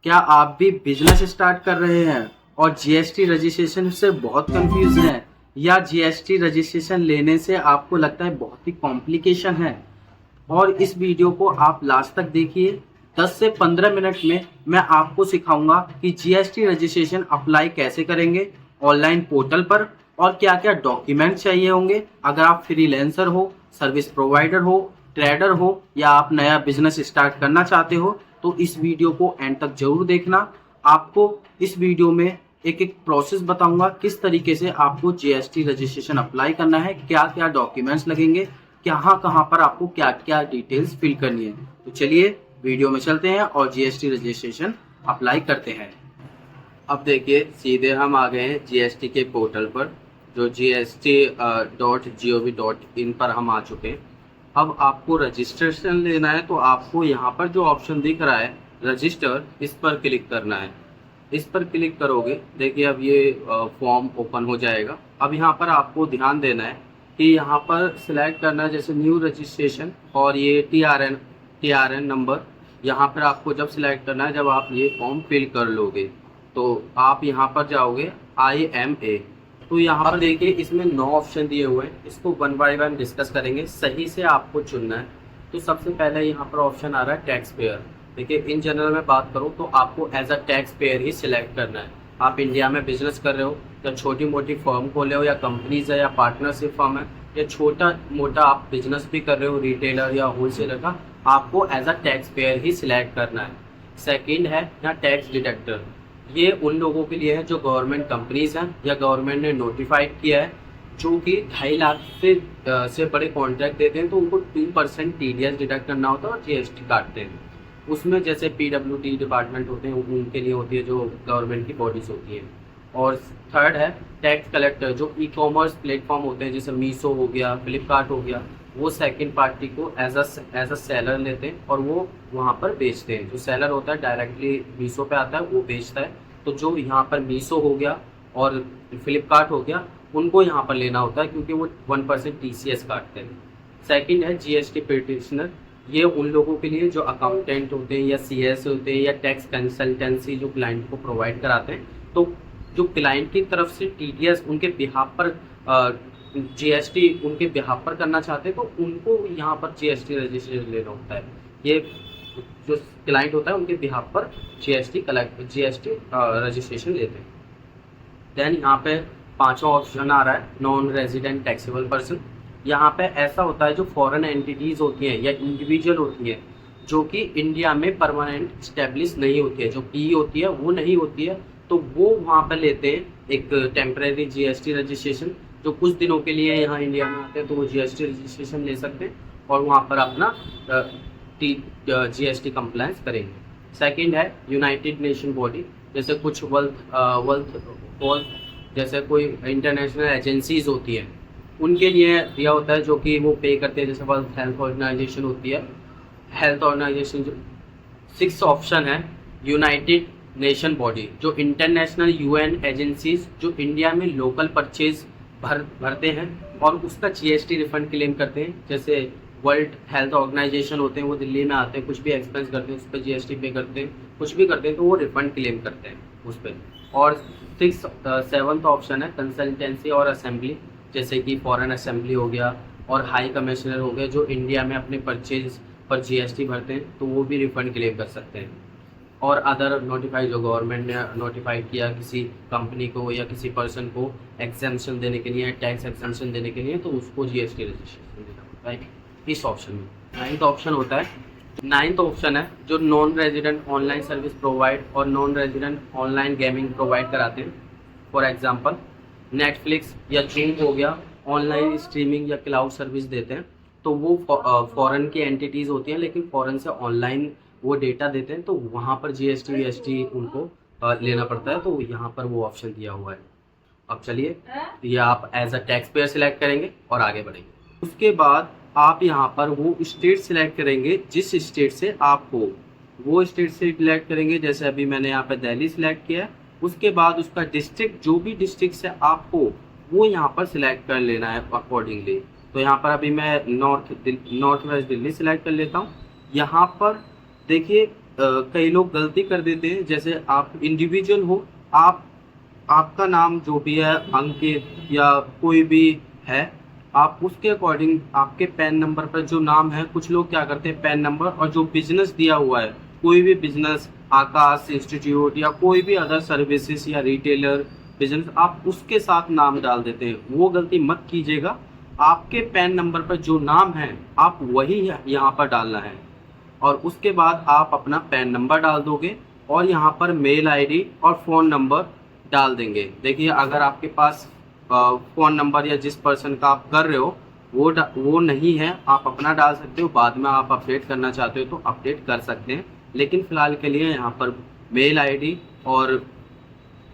क्या आप भी बिजनेस स्टार्ट कर रहे हैं और जीएसटी रजिस्ट्रेशन से बहुत कंफ्यूज हैं, या जीएसटी रजिस्ट्रेशन लेने से आपको लगता है बहुत ही कॉम्प्लिकेशन है? और इस वीडियो को आप लास्ट तक देखिए। 10 से 15 मिनट में मैं आपको सिखाऊंगा कि जीएसटी रजिस्ट्रेशन अप्लाई कैसे करेंगे ऑनलाइन पोर्टल पर, और क्या क्या डॉक्यूमेंट चाहिए होंगे अगर आप फ्रीलांसर हो, सर्विस प्रोवाइडर हो, ट्रेडर हो, या आप नया बिजनेस स्टार्ट करना चाहते हो। तो इस वीडियो को एंड तक जरूर देखना। आपको इस वीडियो में एक एक प्रोसेस बताऊंगा किस तरीके से आपको जीएसटी रजिस्ट्रेशन अप्लाई करना है, क्या क्या डॉक्यूमेंट्स लगेंगे, कहाँ कहाँ पर आपको क्या क्या डिटेल्स फिल करनी है। तो चलिए वीडियो में चलते हैं और जीएसटी रजिस्ट्रेशन अप्लाई करते हैं। अब देखिए सीधे हम आ गए हैं जीएसटी के पोर्टल पर, जो gst.gov.in पर हम आ चुके हैं। अब आपको रजिस्ट्रेशन लेना है तो आपको यहाँ पर जो ऑप्शन दिख रहा है रजिस्टर, इस पर क्लिक करना है। इस पर क्लिक करोगे, देखिए अब ये फॉर्म ओपन हो जाएगा। अब यहाँ पर आपको ध्यान देना है कि यहाँ पर सिलेक्ट करना है जैसे न्यू रजिस्ट्रेशन, और ये टीआरएन नंबर यहाँ पर आपको जब सिलेक्ट करना है, जब आप ये फॉर्म फिल कर लोगे तो आप यहाँ पर जाओगे IMA। तो यहाँ पर देखिए इसमें 9 ऑप्शन दिए हुए हैं, इसको वन बाय वन डिस्कस करेंगे, सही से आपको चुनना है। तो सबसे पहले यहाँ पर ऑप्शन आ रहा है टैक्स पेयर। देखिए इन जनरल में बात करूँ तो आपको एज अ टैक्स पेयर ही सिलेक्ट करना है। आप इंडिया में बिजनेस कर रहे हो, या छोटी मोटी फर्म खोले हो, या कंपनीज है, या पार्टनरशिप फर्म है, या छोटा मोटा आप बिजनेस भी कर रहे हो, रिटेलर या होलसेलर का, आपको एज अ टैक्स पेयर ही सिलेक्ट करना है। सेकेंड है यहाँ टैक्स डिडक्टर। ये उन लोगों के लिए है जो गवर्नमेंट कंपनीज हैं या गवर्नमेंट ने नोटिफाइड किया है, जो कि 2.5 लाख से बड़े कॉन्ट्रैक्ट देते हैं, तो उनको 2% TDS डिडक्ट करना होता है और GST काटते हैं। उसमें जैसे PWD डिपार्टमेंट होते हैं, उनके लिए होती है, जो गवर्नमेंट की बॉडीज होती है। और थर्ड है टैक्स कलेक्टर, जो ई-कॉमर्स प्लेटफॉर्म होते हैं जैसे मीशो हो गया, फ्लिपकार्ट हो गया, वो सेकंड पार्टी को एज अ सेलर लेते हैं और वो वहाँ पर बेचते हैं। जो सेलर होता है डायरेक्टली मीशो पे आता है, वो बेचता है। तो जो यहाँ पर मीशो हो गया और फ्लिपकार्ट हो गया, उनको यहाँ पर लेना होता है क्योंकि वो 1% TCS काटते हैं। सेकंड है GST पिटिशनर। ये उन लोगों के लिए जो अकाउंटेंट होते हैं या CS होते हैं या टैक्स कंसल्टेंसी जो क्लाइंट को प्रोवाइड कराते हैं। तो जो क्लाइंट की तरफ से TDS उनके बिहाफ पर GST उनके बिहाफ पर करना चाहते हैं, तो उनको यहाँ पर GST रजिस्ट्रेशन लेना होता है। ये जो क्लाइंट होता है उनके बिहाफ पर GST रजिस्ट्रेशन लेते हैं। देन यहाँ पे पांचवा ऑप्शन आ रहा है नॉन रेजिडेंट टैक्सेबल पर्सन। यहाँ पे ऐसा होता है जो फॉरेन एंटिटीज होती हैं या इंडिविजुअल होती हैं, जो कि इंडिया में परमानेंट स्टेब्लिश नहीं होती है, जो PE होती है वो नहीं होती है, तो वो वहाँ पे लेते हैं एक टेम्परेरी GST रजिस्ट्रेशन। जो कुछ दिनों के लिए यहाँ इंडिया में आते हैं तो वो GST रजिस्ट्रेशन ले सकते हैं और वहाँ पर अपना GST कंप्लायंस करेंगे। सेकंड है यूनाइटेड नेशन बॉडी, जैसे कुछ जैसे कोई इंटरनेशनल एजेंसीज होती हैं, उनके लिए दिया होता है, जो कि वो पे करते हैं, जैसे वर्ल्ड हेल्थ ऑर्गेनाइजेशन होती है, हेल्थ ऑर्गेनाइजेशन। जो 6 ऑप्शन है यूनाइटेड नेशन बॉडी, जो इंटरनेशनल UN एजेंसीज जो इंडिया में लोकल परचेज भरते हैं और उसका GST रिफंड क्लेम करते हैं। जैसे वर्ल्ड हेल्थ ऑर्गेनाइजेशन होते हैं, वो दिल्ली में आते हैं, कुछ भी एक्सपेंस करते हैं उस पर GST पे करते हैं, कुछ भी करते हैं तो वो रिफंड क्लेम करते हैं उस पर। और 7th ऑप्शन है कंसल्टेंसी और असेंबली, जैसे कि फॉरेन असेंबली हो गया और हाई कमिश्नर हो गया, जो इंडिया में अपने परचेज पर GST भरते हैं, तो वो भी रिफंड क्लेम कर सकते हैं। और अदर नोटिफाइड, जो गवर्नमेंट ने नोटिफाइड किया किसी कंपनी को या किसी पर्सन को एग्जेम्पशन देने के लिए, टैक्स एग्जेम्पशन देने के लिए, तो उसको GST रजिस्ट्रेशन देना होता है इस ऑप्शन में। 9th ऑप्शन होता है, 9th ऑप्शन है जो non resident online service provide और non resident online gaming provide कराते हैं। फॉर एग्जांपल नेटफ्लिक्स या जूम हो गया, ऑनलाइन स्ट्रीमिंग या क्लाउड सर्विस देते हैं, तो वो फॉरेन की एंटिटीज़ होती हैं, लेकिन फॉरेन से ऑनलाइन वो डेटा देते हैं, तो वहाँ पर GST उनको लेना पड़ता है। तो यहाँ पर वो ऑप्शन दिया हुआ है। अब चलिए ये आप as a tax payer select करेंगे और आगे बढ़ेंगे। उसके बाद आप यहाँ पर वो स्टेट सिलेक्ट करेंगे जिस स्टेट से आप हो, वो स्टेट से सिलेक्ट करेंगे। जैसे अभी मैंने यहाँ पर दिल्ली सिलेक्ट किया है। उसके बाद उसका डिस्ट्रिक्ट, जो भी डिस्ट्रिक्ट से आप हो वो यहाँ पर सिलेक्ट कर लेना है अकॉर्डिंगली। तो यहाँ पर अभी मैं नॉर्थ वेस्ट दिल्ली सिलेक्ट कर लेता हूँ। यहाँ पर देखिए कई लोग गलती कर देते हैं, जैसे आप इंडिविजुअल हो, आप आपका नाम जो भी है अंकित या कोई भी है, आप उसके अकॉर्डिंग आपके पैन नंबर पर जो नाम है, कुछ लोग क्या करते हैं पैन नंबर और जो बिजनेस दिया हुआ है, कोई भी बिजनेस, आकाश इंस्टीट्यूट या कोई भी अदर सर्विसेज या रिटेलर बिजनेस, आप उसके साथ नाम डाल देते हैं। वो गलती मत कीजिएगा। आपके पैन नंबर पर जो नाम है आप वही यहाँ पर डालना है और उसके बाद आप अपना पैन नंबर डाल दोगे और यहाँ पर मेल आईडी और फ़ोन नंबर डाल देंगे। देखिए, अगर आपके पास फ़ोन नंबर या जिस पर्सन का आप कर रहे हो वो नहीं है, आप अपना डाल सकते हो। बाद में आप अपडेट करना चाहते हो तो अपडेट कर सकते हैं, लेकिन फ़िलहाल के लिए यहाँ पर मेल आईडी और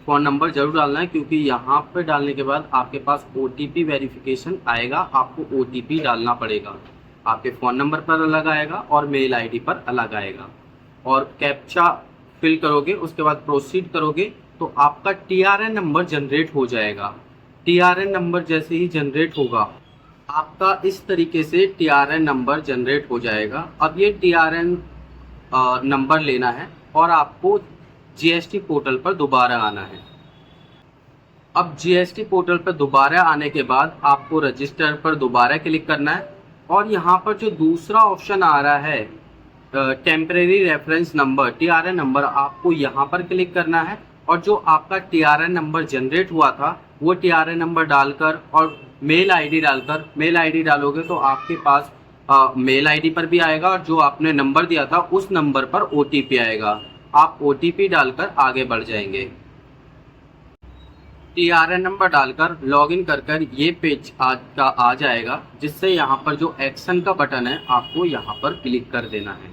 फ़ोन नंबर जरूर डालना है, क्योंकि यहाँ पर डालने के बाद आपके पास OTP वेरिफिकेशन आएगा। आपको OTP डालना पड़ेगा, आपके फ़ोन नंबर पर अलग आएगा और मेल आईडी पर अलग आएगा। और कैप्चा फिल करोगे, उसके बाद प्रोसीड करोगे तो आपका TRN नंबर जनरेट हो जाएगा। TRN नंबर जैसे ही जनरेट होगा, आपका इस तरीके से TRN नंबर जनरेट हो जाएगा। अब ये TRN नंबर लेना है और आपको GST पोर्टल पर दोबारा आना है। अब GST पोर्टल पर दोबारा आने के बाद आपको रजिस्टर पर दोबारा क्लिक करना है और यहाँ पर जो दूसरा ऑप्शन आ रहा है temporary reference number, TRN number, आपको यहाँ पर क्लिक करना है और जो आपका TRN नंबर जनरेट हुआ था वो TRN नंबर डालकर और मेल आईडी डालकर, मेल आईडी डालोगे तो आपके पास मेल आईडी पर भी आएगा और जो आपने नंबर दिया था उस नंबर पर OTP आएगा। आप OTP डालकर आगे बढ़ जाएंगे। TRN नंबर डालकर लॉगिन कर ये पेज आ जाएगा, जिससे यहाँ पर जो एक्शन का बटन है आपको यहाँ पर क्लिक कर देना है।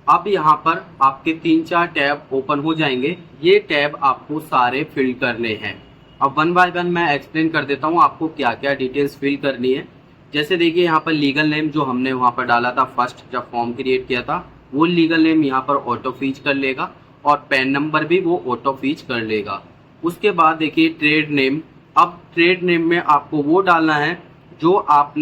अब यहाँ पर आपके 3-4 टैब ओपन हो जाएंगे। ये टैब आपको सारे फिल करने हैं। अब वन बाय वन मैं एक्सप्लेन कर देता हूँ आपको क्या क्या डिटेल्स फिल करनी है। जैसे देखिए, यहाँ पर लीगल नेम जो हमने वहाँ पर डाला था फर्स्ट जब फॉर्म क्रिएट किया था, वो लीगल नेम यहाँ पर ऑटो फीच कर लेगा और पैन नंबर भी वो ऑटो फीच कर लेगा। उसके बाद देखिए ट्रेड नेम। अब ट्रेड नेम में आपको वो डालना है जो आप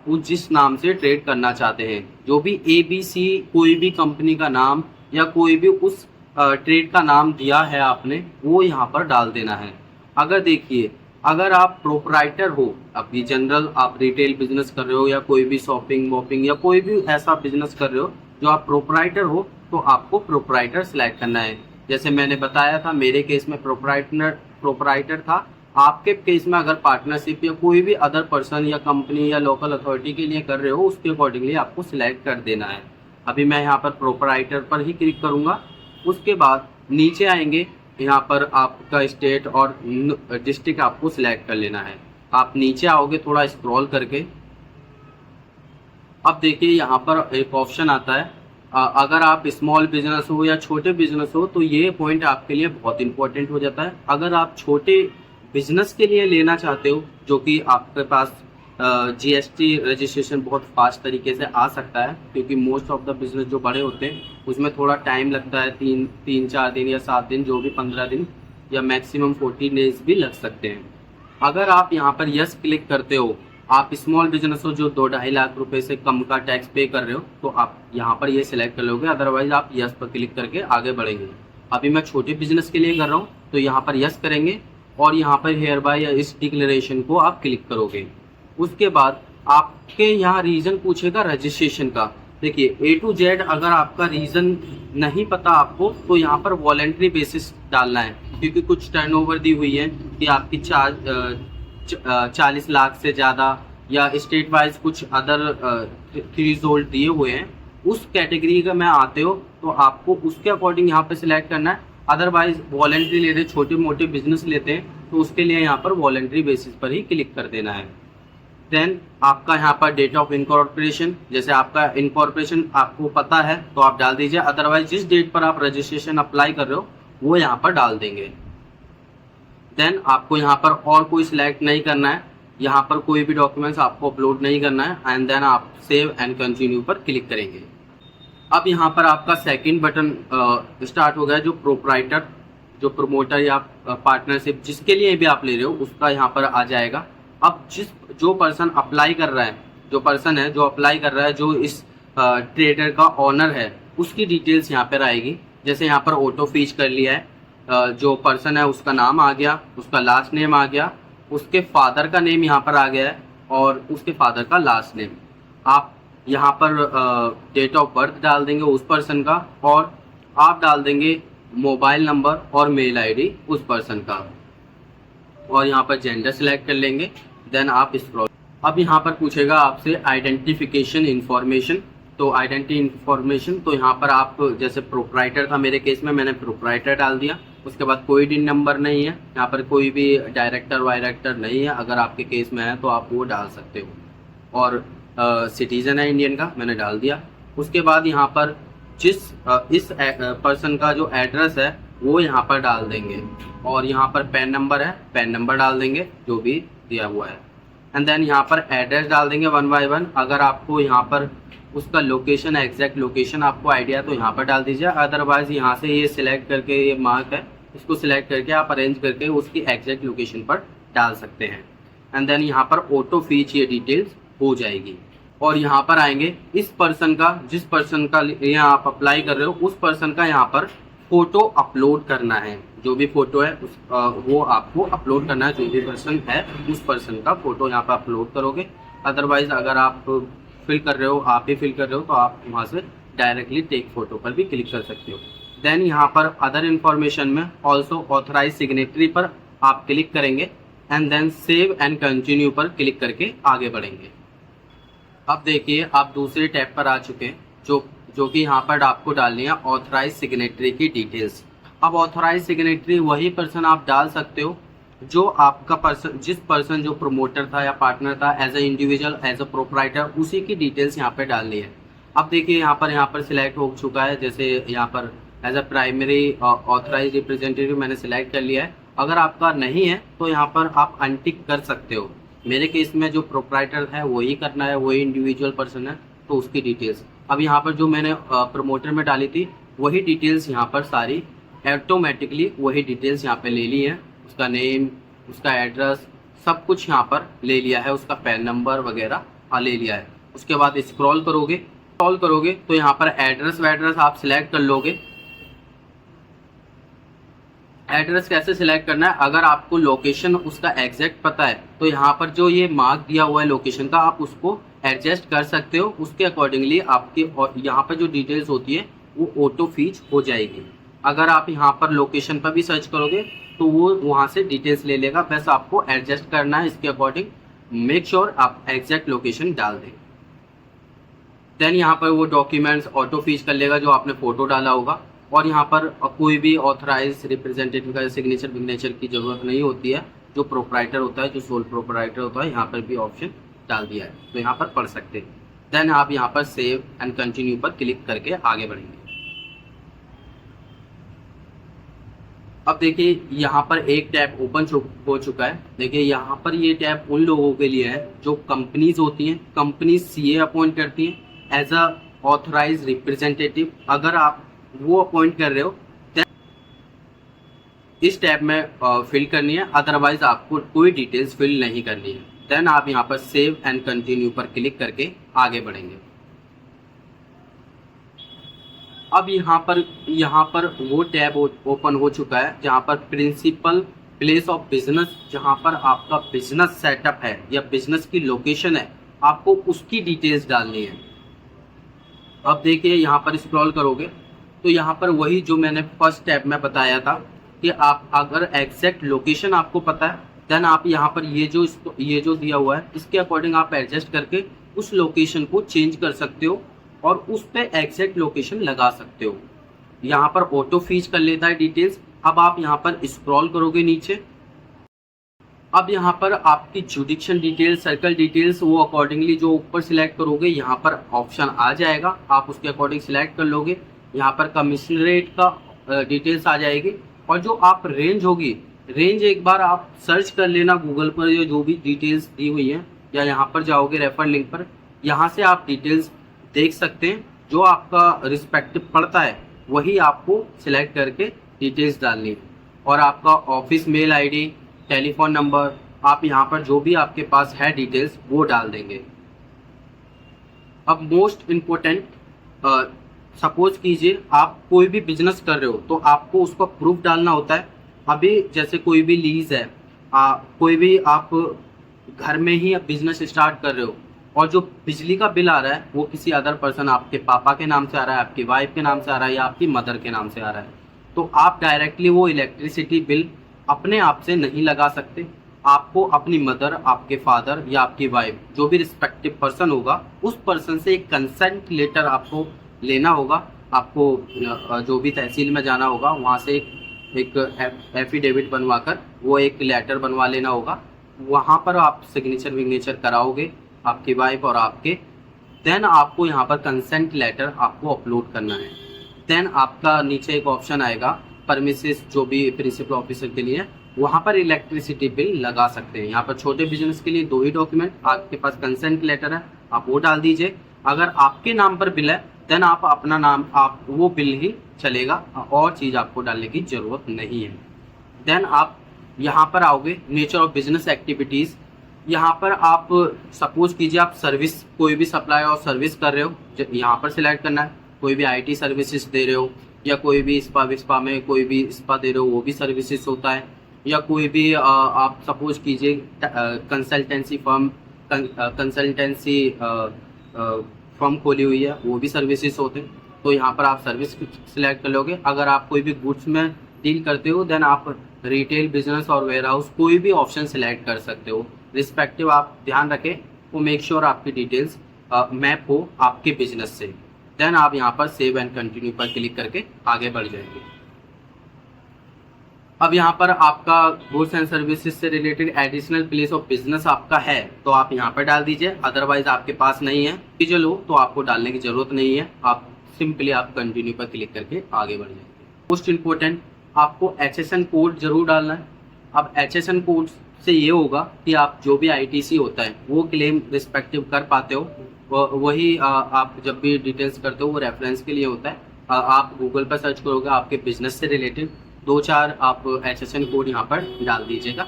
जिस नाम से ट्रेड करना चाहते हैं। जो भी ABC कोई भी कंपनी का नाम या कोई भी उस ट्रेड का नाम दिया है आपने, वो यहाँ पर डाल देना है। अगर देखिए, अगर आप प्रोपराइटर हो, अभी जनरल आप रिटेल बिजनेस कर रहे हो या कोई भी शॉपिंग वॉपिंग या कोई भी ऐसा बिजनेस कर रहे हो जो आप प्रोपराइटर हो, तो आपको प्रोपराइटर सेलेक्ट करना है। जैसे मैंने बताया था, मेरे केस में प्रोपराइटर था। आपके केस में अगर पार्टनरशिप या कोई भी अदर पर्सन या कंपनी या लोकल अथॉरिटी के लिए कर रहे हो, उसके अकॉर्डिंगली आपको सिलेक्ट कर देना है। अभी मैं यहाँ पर प्रोपराइटर पर ही क्लिक करूँगा। उसके बाद नीचे आएंगे, यहाँ पर आपका स्टेट और डिस्ट्रिक्ट आपको सिलेक्ट कर लेना है। आप नीचे आओगे थोड़ा स्क्रॉल करके। अब देखिए, यहाँ पर एक ऑप्शन आता है, अगर आप स्मॉल बिजनेस हो या छोटे बिजनेस हो तो ये पॉइंट आपके लिए बहुत इंपॉर्टेंट हो जाता है। अगर आप छोटे बिजनेस के लिए लेना चाहते हो, जो कि आपके पास GST रजिस्ट्रेशन बहुत फास्ट तरीके से आ सकता है, क्योंकि मोस्ट ऑफ द बिजनेस जो बड़े होते हैं उसमें थोड़ा टाइम लगता है, 3-4 दिन या 7 दिन, जो भी 15 दिन या मैक्सिमम 14 डेज भी लग सकते हैं। अगर आप यहाँ पर यस क्लिक करते हो, आप स्मॉल बिजनेस हो जो 2-2.5 लाख रुपए से कम का टैक्स पे कर रहे हो, तो आप यहाँ पर ये सिलेक्ट कर लोगे। अदरवाइज आप यस पर क्लिक करके आगे बढ़ेंगे। अभी मैं छोटे बिजनेस के लिए कर रहा हूँ तो यहाँ पर यस करेंगे और यहाँ पर हेयर बाय या इस डिक्लेरेशन को आप क्लिक करोगे। उसके बाद आपके यहाँ रीजन पूछेगा रजिस्ट्रेशन का। देखिए, A to Z अगर आपका रीजन नहीं पता आपको, तो यहाँ पर वॉलेंट्री बेसिस डालना है, क्योंकि कुछ टर्नओवर दी हुई है कि आपकी 40 लाख से ज़्यादा या स्टेट वाइज कुछ अदर थ्रेशोल्ड दिए हुए हैं। उस कैटेगरी का में आते हो तो आपको उसके अकॉर्डिंग यहाँ पे सिलेक्ट करना है। अदरवाइज वॉलेंट्री लेते, छोटे मोटे बिजनेस लेते हैं, तो उसके लिए यहाँ पर वॉलेंट्री बेसिस पर ही क्लिक कर देना है। देन आपका यहाँ पर डेट ऑफ इनकॉर्पोरेशन, जैसे आपका इनकॉर्पोरेशन आपको पता है तो आप डाल दीजिए। अदरवाइज जिस डेट पर आप रजिस्ट्रेशन अप्लाई कर रहे हो वो यहाँ पर डाल देंगे। देन आपको यहाँ पर और कोई सिलेक्ट नहीं करना है, यहाँ पर कोई भी डॉक्यूमेंट्स आपको अपलोड नहीं करना है। एंड देन आप सेव एंड कंटिन्यू पर क्लिक करेंगे। अब यहाँ पर आपका सेकंड बटन स्टार्ट हो गया, जो प्रोपराइटर, जो प्रमोटर या पार्टनरशिप जिसके लिए भी आप ले रहे हो उसका यहाँ पर आ जाएगा। अब जो पर्सन अप्लाई कर रहा है, जो पर्सन है जो अप्लाई कर रहा है, जो इस ट्रेडर का ऑनर है, उसकी डिटेल्स यहाँ पर आएगी। जैसे यहाँ पर ऑटो फीच कर लिया है, जो पर्सन है उसका नाम आ गया, उसका लास्ट नेम आ गया, उसके फादर का नेम यहाँ पर आ गया है और उसके फादर का लास्ट नेम। आप यहाँ पर डेट ऑफ बर्थ डाल देंगे उस पर्सन का, और आप डाल देंगे मोबाइल नंबर और मेल आईडी उस पर्सन का, और यहाँ पर जेंडर सेलेक्ट कर लेंगे। देन आप स्क्रॉल, अब यहाँ पर पूछेगा आपसे आइडेंटिफिकेशन इंफॉर्मेशन। तो आइडेंटिटी इंफॉर्मेशन, तो यहाँ पर आप जैसे प्रोप्राइटर था मेरे केस में, मैंने प्रोप्राइटर डाल दिया। उसके बाद कोई डिन नंबर नहीं है, यहाँ पर कोई भी डायरेक्टर वायरेक्टर नहीं है। अगर आपके केस में है तो आप वो डाल सकते हो। और सिटीज़न है इंडियन का, मैंने डाल दिया। उसके बाद यहाँ पर इस पर्सन का जो एड्रेस है वो यहाँ पर डाल देंगे, और यहाँ पर पैन नंबर है, पैन नंबर डाल देंगे जो भी दिया हुआ है। एंड देन यहाँ पर एड्रेस डाल देंगे 1 बाय 1। अगर आपको यहाँ पर उसका लोकेशन, एग्जैक्ट लोकेशन आपको आइडिया तो यहाँ पर डाल दीजिए। अदरवाइज यहाँ से ये सिलेक्ट करके, ये मार्क है, इसको सिलेक्ट करके आप अरेंज करके उसकी एग्जैक्ट लोकेशन पर डाल सकते हैं। एंड देन यहाँ पर ऑटो फीच ये डिटेल्स हो जाएगी। और यहाँ पर आएंगे इस पर्सन का, जिस पर्सन का यहाँ आप अप्लाई कर रहे हो उस पर्सन का यहाँ पर फोटो अपलोड करना है। जो भी फोटो है वो आपको अपलोड करना है। जो भी पर्सन है उस पर्सन का फोटो यहाँ पर अपलोड करोगे। अदरवाइज अगर आप फिल कर रहे हो, आप ही फिल कर रहे हो, तो आप वहाँ से डायरेक्टली टेक फोटो पर भी क्लिक कर सकते हो। देन यहाँ पर अदर इन्फॉर्मेशन में ऑल्सो ऑथराइज सिग्नेटरी पर आप क्लिक करेंगे। And then save and continue पर क्लिक करके आगे बढ़ेंगे। अब देखिए आप दूसरे टैब पर आ चुके हैं, जो कि यहाँ पर आपको डालनी है ऑथराइज सिग्नेटरी की डिटेल्स। अब ऑथराइज सिग्नेटरी वही पर्सन आप डाल सकते हो जो आपका पर्सन, जिस पर्सन जो प्रमोटर था या पार्टनर था, as a individual, as a proprietor, उसी की डिटेल्स यहाँ पे डालनी है। अब देखिए यहाँ पर सिलेक्ट हो चुका है। जैसे यहाँ पर as a primary authorise representative मैंने सिलेक्ट कर लिया है। अगर आपका नहीं है तो यहाँ पर आप अनटिक कर सकते हो। मेरे केस में जो प्रोप्राइटर है वही करना है, वही इंडिविजुअल पर्सन है, तो उसकी डिटेल्स। अब यहाँ पर जो मैंने प्रमोटर में डाली थी वही डिटेल्स यहाँ पर सारी ऑटोमेटिकली वही डिटेल्स यहाँ पे ले ली है। उसका नेम, उसका एड्रेस, सब कुछ यहाँ पर ले लिया है, उसका पैन नंबर वगैरह ले लिया है। उसके बाद स्क्रॉल करोगे तो यहाँ पर एड्रेस आप सिलेक्ट कर लोगे। एड्रेस कैसे सिलेक्ट करना है, अगर आपको लोकेशन उसका एग्जैक्ट पता है तो यहाँ पर जो ये मार्क दिया हुआ है लोकेशन का, आप उसको एडजस्ट कर सकते हो। उसके अकॉर्डिंगली आपके यहाँ पर जो डिटेल्स होती है वो ऑटो फीच हो जाएगी। अगर आप यहाँ पर लोकेशन पर भी सर्च करोगे तो वो वहाँ से डिटेल्स ले लेगा। बस आपको एडजस्ट करना है इसके अकॉर्डिंग। मेक श्योर आप एग्जैक्ट लोकेशन डाल दें। देन यहाँ पर वो डॉक्यूमेंट्स ऑटो फीच कर लेगा जो आपने फोटो डाला होगा। और यहाँ पर कोई भी ऑथराइज रिप्रेजेंटेटिव का सिग्नेचर की जरूरत नहीं होती है। जो प्रोप्राइटर होता है, जो सोल प्रोप्राइटर होता है, यहाँ पर भी ऑप्शन डाल दिया है, तो यहाँ पर पढ़ सकते हैं। देन आप यहाँ पर सेव एंड कंटिन्यू पर क्लिक करके आगे बढ़ेंगे। अब देखिए यहाँ पर एक टैब ओपन हो चुका है। देखिए यहाँ पर ये टैब उन लोगों के लिए है जो कंपनीज होती हैं, कंपनीज सीए अपॉइंट करती हैं एज अ ऑथराइज रिप्रेजेंटेटिव। अगर आप वो अपॉइंट कर रहे हो तो इस टैब में फिल करनी है, अदरवाइज आपको कोई डिटेल्स फिल नहीं करनी है। देन आप यहाँ पर सेव एंड कंटिन्यू पर क्लिक करके आगे बढ़ेंगे। अब यहाँ पर वो टैब ओपन हो चुका है जहाँ पर प्रिंसिपल प्लेस ऑफ बिजनेस, जहाँ पर आपका बिजनेस सेटअप है या बिजनेस की लोकेशन है, आपको उसकी डिटेल्स डालनी है। अब देखिए यहाँ पर स्क्रॉल करोगे तो यहाँ पर वही जो मैंने फर्स्ट टैब में बताया था कि आप अगर एग्जैक्ट लोकेशन आपको पता है, देन आप यहाँ पर ये जो दिया हुआ है इसके अकॉर्डिंग आप एडजस्ट करके उस लोकेशन को चेंज कर सकते हो और उस पे एग्जैक्ट लोकेशन लगा सकते हो। यहाँ पर ऑटो फीच कर लेता है डिटेल्स। अब आप यहाँ पर स्क्रॉल करोगे नीचे, अब यहाँ पर आपकी जुडिक्शन डिटेल्स, सर्कल डिटेल्स, वो अकॉर्डिंगली जो ऊपर सिलेक्ट करोगे यहाँ पर ऑप्शन आ जाएगा, आप उसके अकॉर्डिंग सिलेक्ट कर लोगे। यहाँ पर कमिश्नरेट का डिटेल्स आ जाएगी और जो आप रेंज होगी, रेंज एक बार आप सर्च कर लेना गूगल पर, ये जो भी डिटेल्स दी हुई हैं, या यहाँ पर जाओगे रेफर लिंक पर, यहाँ से आप डिटेल्स देख सकते हैं। जो आपका रिस्पेक्टिव पड़ता है वही आपको सिलेक्ट करके डिटेल्स डालनी है। और आपका office mail ID, telephone number, आप यहाँ पर जो भी आपके पास है डिटेल्स वो डाल देंगे। अब मोस्ट इम्पोर्टेंट सपोज कीजिए आप कोई भी बिजनेस कर रहे हो तो आपको उसका प्रूफ डालना होता है। अभी जैसे कोई भी लीज है, कोई भी आप घर में ही बिजनेस स्टार्ट कर रहे हो और जो बिजली का बिल आ रहा है वो किसी अदर पर्सन, आपके पापा के नाम से आ रहा है, आपकी वाइफ के नाम से आ रहा है या आपकी मदर के नाम से आ रहा है, तो आप डायरेक्टली वो इलेक्ट्रिसिटी बिल अपने आप से नहीं लगा सकते। आपको अपनी मदर, आपके फादर या आपकी वाइफ, जो भी रिस्पेक्टिव पर्सन होगा, उस पर्सन से एक कंसेंट लेटर आपको लेना होगा। आपको जो भी तहसील में जाना होगा वहाँ से एक एफिडेविट बनवाकर वो एक लेटर बनवा लेना होगा। वहाँ पर आप सिग्नेचर विग्नेचर कराओगे आपकी वाइफ और आपके, देन आपको यहाँ पर कंसेंट लेटर आपको अपलोड करना है। देन आपका नीचे एक ऑप्शन आएगा परमिसेस, जो भी प्रिंसिपल ऑफिसर के लिए, वहाँ पर इलेक्ट्रिसिटी बिल लगा सकते हैं। यहाँ पर छोटे बिजनेस के लिए 2 ही डॉक्यूमेंट, आपके पास कंसेंट लेटर है आप वो डाल दीजिए। अगर आपके नाम पर बिल है देन आप अपना नाम, आप वो बिल ही चलेगा, और चीज़ आपको डालने की ज़रूरत नहीं है। देन आप यहाँ पर आओगे नेचर ऑफ बिजनेस एक्टिविटीज़। यहाँ पर आप सपोज कीजिए आप सर्विस, कोई भी सप्लाई और सर्विस कर रहे हो, यहाँ पर सिलेक्ट करना है। कोई भी IT सर्विसेज दे रहे हो या कोई भी स्पा में कोई भी स्पा दे रहे हो, वो भी सर्विसेज होता है। या कोई भी आप सपोज कीजिए कंसल्टेंसी फर्म खोली हुई है, वो भी सर्विसेज होते हैं, तो यहाँ पर आप सर्विस सिलेक्ट कर लोगे। अगर आप कोई भी गुड्स में डील करते हो देन आप रिटेल बिजनेस और वेयर हाउस कोई भी ऑप्शन सिलेक्ट कर सकते हो। रिस्पेक्टिव आप ध्यान रखें वो मेक श्योर आपकी डिटेल्स मैप हो आपके बिजनेस से। देन आप यहाँ पर सेव एंड कंटिन्यू पर क्लिक करके आगे बढ़ जाएंगे। अब यहाँ पर आपका गुड्स एंड सर्विसेज से related additional place of business आपका है तो आप यहाँ पर डाल दीजिए, अदरवाइज आपके पास नहीं है डिजिटल हो तो आपको डालने की जरूरत नहीं है। आप सिंपली आप कंटिन्यू पर क्लिक करके आगे बढ़ जाएंगे। मोस्ट इम्पोर्टेंट, आपको HSN कोड जरूर डालना है। अब HSN कोड से ये होगा कि आप जो भी ITC होता है वो क्लेम रिस्पेक्टिव कर पाते हो। वही आप जब भी डिटेल्स करते हो वो रेफरेंस के लिए होता है। आप गूगल पर सर्च करोगे आपके बिजनेस से रिलेटेड 2-4 आप HSN कोड यहाँ पर डाल दीजिएगा।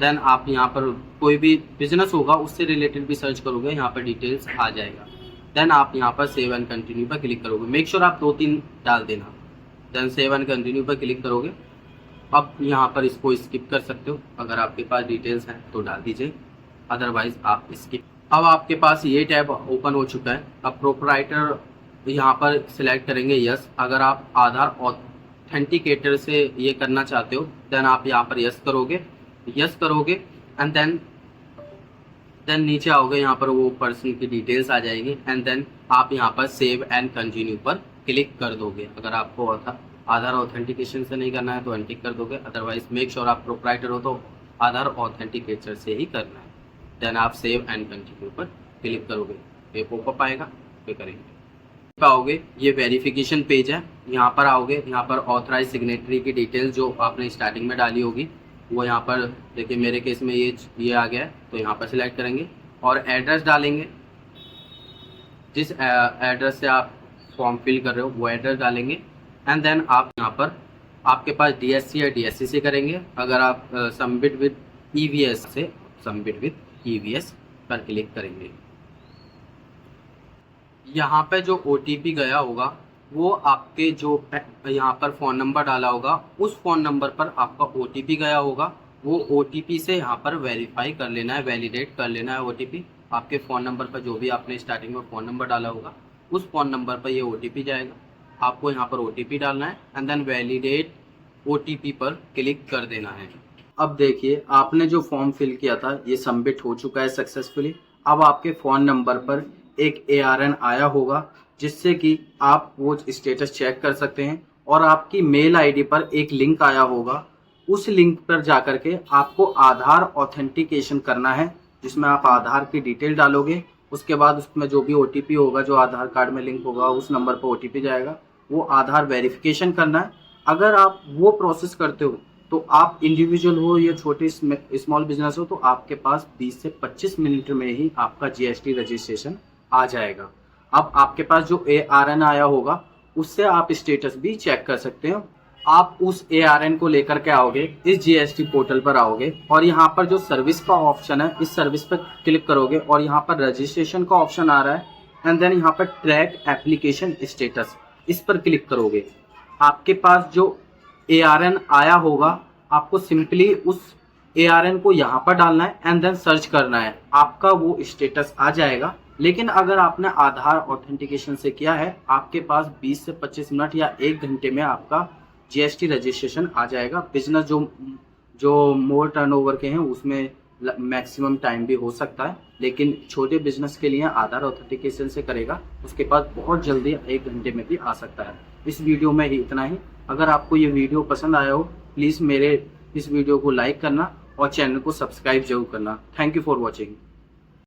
देन आप यहाँ पर कोई भी बिजनेस होगा उससे रिलेटेड भी सर्च करोगे, यहाँ पर डिटेल्स आ जाएगा। देन आप यहाँ पर सेव एंड कंटिन्यू पर क्लिक करोगे। मेक श्योर आप 2-3 डाल देना। देन सेव एंड कंटिन्यू पर क्लिक करोगे। अब यहाँ पर इसको स्किप कर सकते हो, अगर आपके पास डिटेल्स हैं तो डाल दीजिए, अदरवाइज आप स्किप। अब आपके पास ये टैब ओपन हो चुका है। अब प्रोप्राइटर यहाँ पर सिलेक्ट करेंगे यस। अगर आप आधार ऑथेंटिकेटर से ये करना चाहते हो देन आप यहाँ पर यस करोगे एंड देन नीचे आओगे, यहाँ पर वो पर्सन की डिटेल्स आ जाएगी एंड देन आप यहाँ पर सेव एंड कंटिन्यू पर क्लिक कर दोगे। अगर आपको आधार ऑथेंटिकेशन से नहीं करना है तो अनटिक कर दोगे, अदरवाइज मेक श्योर आप प्रोप्राइटर हो तो आधार ऑथेंटिकेटर से ही करना है। देन आप सेव एंड कंटिन्यू पर क्लिक करोगे, ये पॉपअप आएगा, पे करेंगे। पाओगे ये वेरिफिकेशन पेज है। यहाँ पर आओगे, यहाँ पर ऑथराइज सिग्नेटरी की डिटेल्स जो आपने स्टार्टिंग में डाली होगी वो यहाँ पर देखिए, मेरे केस में ये आ गया है तो यहाँ पर सिलेक्ट करेंगे और एड्रेस डालेंगे। जिस एड्रेस से आप फॉर्म फिल कर रहे हो वो एड्रेस डालेंगे एंड देन आप यहाँ पर आपके पास DSC या DSC से करेंगे। अगर आप सबमिट विद EVS से सबमिट विद EVS पर क्लिक करेंगे। यहाँ पे जो OTP गया होगा वो आपके जो यहाँ पर फ़ोन नंबर डाला होगा उस फ़ोन नंबर पर आपका OTP गया होगा। वो OTP से यहाँ पर वेरीफाई कर लेना है, वैलिडेट कर लेना है OTP। आपके फ़ोन नंबर पर जो भी आपने स्टार्टिंग में फ़ोन नंबर डाला होगा उस फ़ोन नंबर पर ये OTP जाएगा। आपको यहाँ पर OTP डालना है एंड देन वैलिडेट OTP पर क्लिक कर देना है। अब देखिए आपने जो फॉर्म फिल किया था ये सबमिट हो चुका है सक्सेसफुली। अब आपके फ़ोन नंबर पर एक ARN आया होगा जिससे कि आप वो स्टेटस चेक कर सकते हैं और आपकी मेल ID पर एक लिंक आया होगा। उस लिंक पर जाकर के आपको आधार ऑथेंटिकेशन करना है जिसमें आप आधार की डिटेल डालोगे। उसके बाद उसमें जो भी OTP होगा जो आधार कार्ड में लिंक होगा उस नंबर पर OTP जाएगा, वो आधार वेरिफिकेशन करना है। अगर आप वो प्रोसेस करते हो तो आप इंडिविजुअल हो या छोटे स्मॉल बिजनेस हो तो आपके पास 20 से 25 मिनट में ही आपका GST रजिस्ट्रेशन आ जाएगा। अब आपके पास जो ARN आया होगा उससे आप स्टेटस भी चेक कर सकते हो। आप उस ARN को लेकर के आओगे, इस GST पोर्टल पर आओगे और यहाँ पर जो सर्विस का ऑप्शन है इस सर्विस पर क्लिक करोगे और यहाँ पर रजिस्ट्रेशन का ऑप्शन आ रहा है एंड देन यहाँ पर ट्रैक एप्लीकेशन स्टेटस, इस पर क्लिक करोगे, आपके पास जो ARN आया होगा, आपको सिंपली उस ARN को यहाँ पर डालना है एंड देन सर्च करना है, आपका वो स्टेटस आ जाएगा। लेकिन अगर आपने आधार ऑथेंटिकेशन से किया है, आपके पास 20 से 25 मिनट या 1 घंटे में आपका GST रजिस्ट्रेशन आ जाएगा। बिजनेस जो मोर टर्नओवर के हैं उसमें मैक्सिमम टाइम भी हो सकता है, लेकिन छोटे बिजनेस के लिए आधार ऑथेंटिकेशन से करेगा, उसके पास बहुत जल्दी 1 घंटे में भी आ सकता है। इस वीडियो में ही इतना ही। अगर आपको ये वीडियो पसंद आया हो, प्लीज़ मेरे इस वीडियो को लाइक करना और चैनल को सब्सक्राइब जरूर करना। Thank you for watching.